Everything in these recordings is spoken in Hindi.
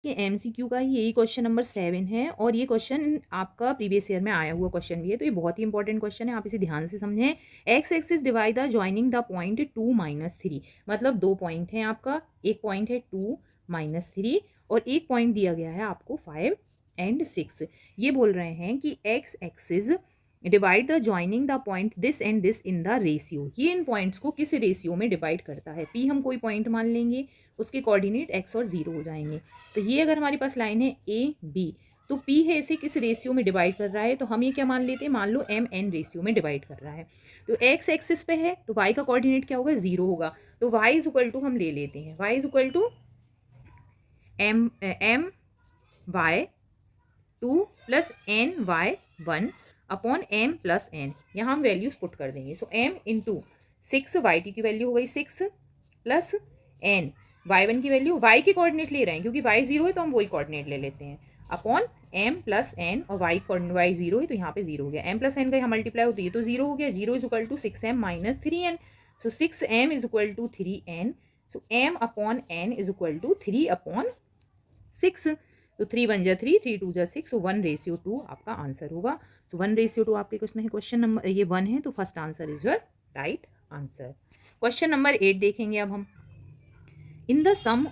कि एमसीक्यू का ही यही क्वेश्चन नंबर 7 है और ये क्वेश्चन आपका प्रीवियस ईयर में आया हुआ क्वेश्चन भी है, तो ये बहुत ही इंपॉर्टेंट क्वेश्चन है, आप इसे ध्यान से समझें। X axis divide the joining the point 2 - 3, मतलब 2 पॉइंट हैं आपका, एक पॉइंट है 2 - 3 और एक पॉइंट दिया गया है आपको 5 और 6। ये बोल रहे हैं कि x axis divide the joining the point this and this in the ratio, ये इन पॉइंट्स को किस रेशियो में डिवाइड करता है। पी हम कोई पॉइंट मान लेंगे, उसके कोऑर्डिनेट एक्स और 0 हो जाएंगे। तो ये अगर हमारे पास लाइन है ए बी, तो पी है इसे किस रेशियो में डिवाइड कर रहा है, तो हम ये क्या मान लेते हैं, मान लो एम एन रेशियो में डिवाइड कर रहा है। तो एक्स एक्सिस पे है तो वाई का कोऑर्डिनेट क्या होगा, 0 होगा। तो वाई इज इक्वल टू हम ले लेते हैं, Y is equal to M Y 2 plus N Y 1 upon M plus N, यहाँ हम वैल्यूज पुट कर देंगे। So M into 6, Y T की वैल्यू हो गई 6 प्लस एन, वाई 1 की वैल्यू, वाई के कोऑर्डिनेट ले रहे हैं क्योंकि वाई 0 है तो हम वही कोऑर्डिनेट ले लेते हैं, अपॉन एम प्लस एन, और वाई 0 है तो यहाँ पे 0 हो गया। एम प्लस एन का यहाँ मल्टीप्लाई होती है तो 0 हो गया। 0 is equal to 6m minus 3n, so 6m is equal to 3n, so m upon n is equal to 3/6। तो 3 1 जा 3, 3 2 जा 6, सो 1:2 आपका आंसर होगा। सो 1:2 आपके क्वेश्चन है, क्वेश्चन नंबर ये 1 है, तो first answer is your right answer. Question number 8 देखेंगे अब हम। In the sum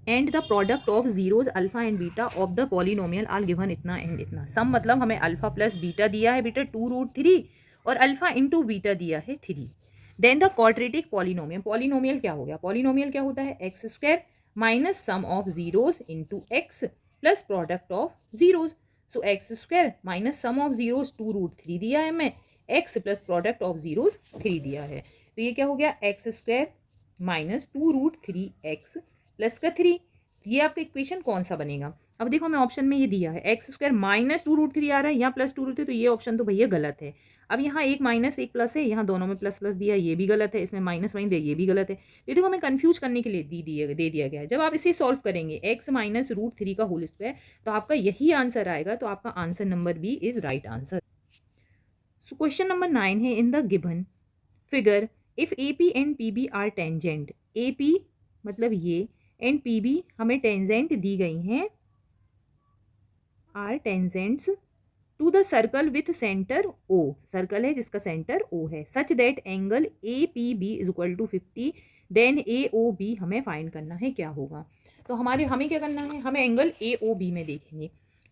and the product of zeros alpha and beta of the polynomial are given इतना एंड इतना। सम मतलब हमें अल्फा प्लस बीटा दिया है बेटा 2√3 और अल्फा इंटू बीटा दिया है 3। Then the quadratic polynomial, polynomial क्या हो गया, पॉलिनोमियल क्या होता है, X square minus sum of zeros into X plus product of zeros. So X square minus sum of zeros 2√3 दिया है हमें, X plus product of zeros 3 दिया है, तो ये क्या हो गया, X square minus 2√3 X plus का 3। ये आपका इक्वेशन कौन सा बनेगा। अब देखो हमें ऑप्शन में ये दिया है एक्स स्क्वायर माइनस 2√3 आ रहा है, यहाँ प्लस 2√3, तो ये ऑप्शन तो भैया गलत है। अब यहाँ एक माइनस एक प्लस है, यहाँ दोनों में प्लस प्लस दिया, ये भी गलत है, इसमें माइनस माइनस दिया, ये भी गलत है। ये देखो हमें कंफ्यूज करने के लिए दे दिया गया है। जब आप इसे सॉल्व करेंगे एक्स माइनस √3 का होल स्क्वायर, तो आपका यही आंसर आएगा, तो आपका answer number B is right answer. So question number 9 है, in the given figure if A P and P B are tangent, A P मतलब ये एंड पी बी हमें टेंजेंट दी गई हैं, are tangents to the circle with centre O, circle है जिसका सेंटर ओ है, such that angle A P B is equal to 50, then A O B हमें फाइंड करना है क्या होगा। तो हमें क्या करना है, हमें एंगल ए ओ बी में देखेंगे,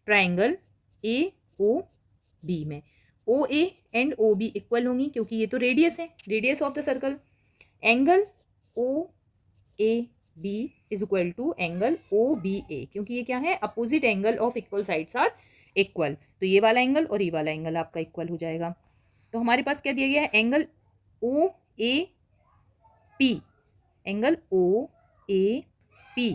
ट्राइंगल ए ओ बी में O A and O B equal होंगी क्योंकि ये तो रेडियस है, radius of the circle. Angle O A B is equal to angle O B A, क्योंकि ये क्या है, opposite angle of equal sides are equal, तो ये वाला एंगल और ये वाला एंगल आपका इक्वल हो जाएगा। तो हमारे पास क्या दिया गया है, angle O A P, angle O A P,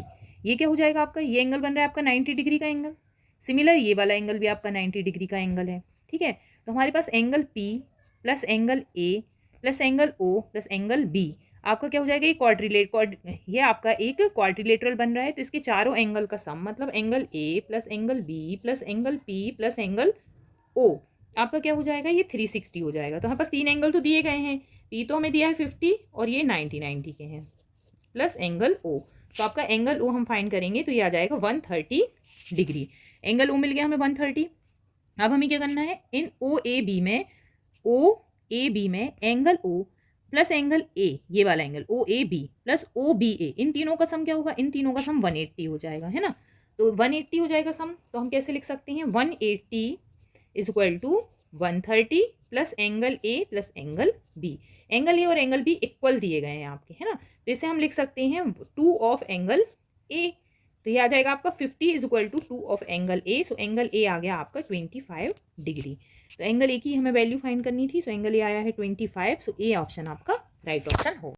ये क्या हो जाएगा आपका, ये एंगल बन रहा है आपका 90 डिग्री का एंगल। सिमिलर ये वाला एंगल भी आपका 90 डिग्री का एंगल है, ठीक है। तो हमारे पास angle P plus angle A plus angle O plus angle B आपका क्या हो जाएगा, ये आपका एक क्वाड्रिलेटरल बन रहा है, तो इसके चारों एंगल का सम मतलब angle A plus angle B plus angle P plus angle O आपका क्या हो जाएगा, ये 360 हो जाएगा। तो हमारे पास 3 एंगल तो दिए गए हैं, पी तो हमें दिया है 50 और ये 90 के हैं, प्लस एंगल ओ, तो आपका एंगल ओ हम फाइंड करेंगे तो ये आ जाएगा 130 डिग्री। एंगल ओ मिल गया हमें 130। अब हमें क्या करना है, इन ओ ए बी में angle O plus angle A, ये वाला angle O A B plus O B A, इन तीनों का सम क्या होगा, इन तीनों का सम 180 हो जाएगा, है ना। तो 180 हो जाएगा सम, तो हम कैसे लिख सकते हैं, 180 is equal to 130 plus angle A plus angle B. Angle A और एंगल बी इक्वल दिए गए हैं आपके, है ना, तो इसे हम लिख सकते हैं 2 ऑफ एंगल ए, तो ये आ जाएगा आपका 50 is equal to 2 of angle A. So angle A आ गया आपका 25 डिग्री। तो एंगल ए की हमें वैल्यू फाइंड करनी थी, सो एंगल ए आया है 25, सो ए ऑप्शन आपका राइट ऑप्शन होगा।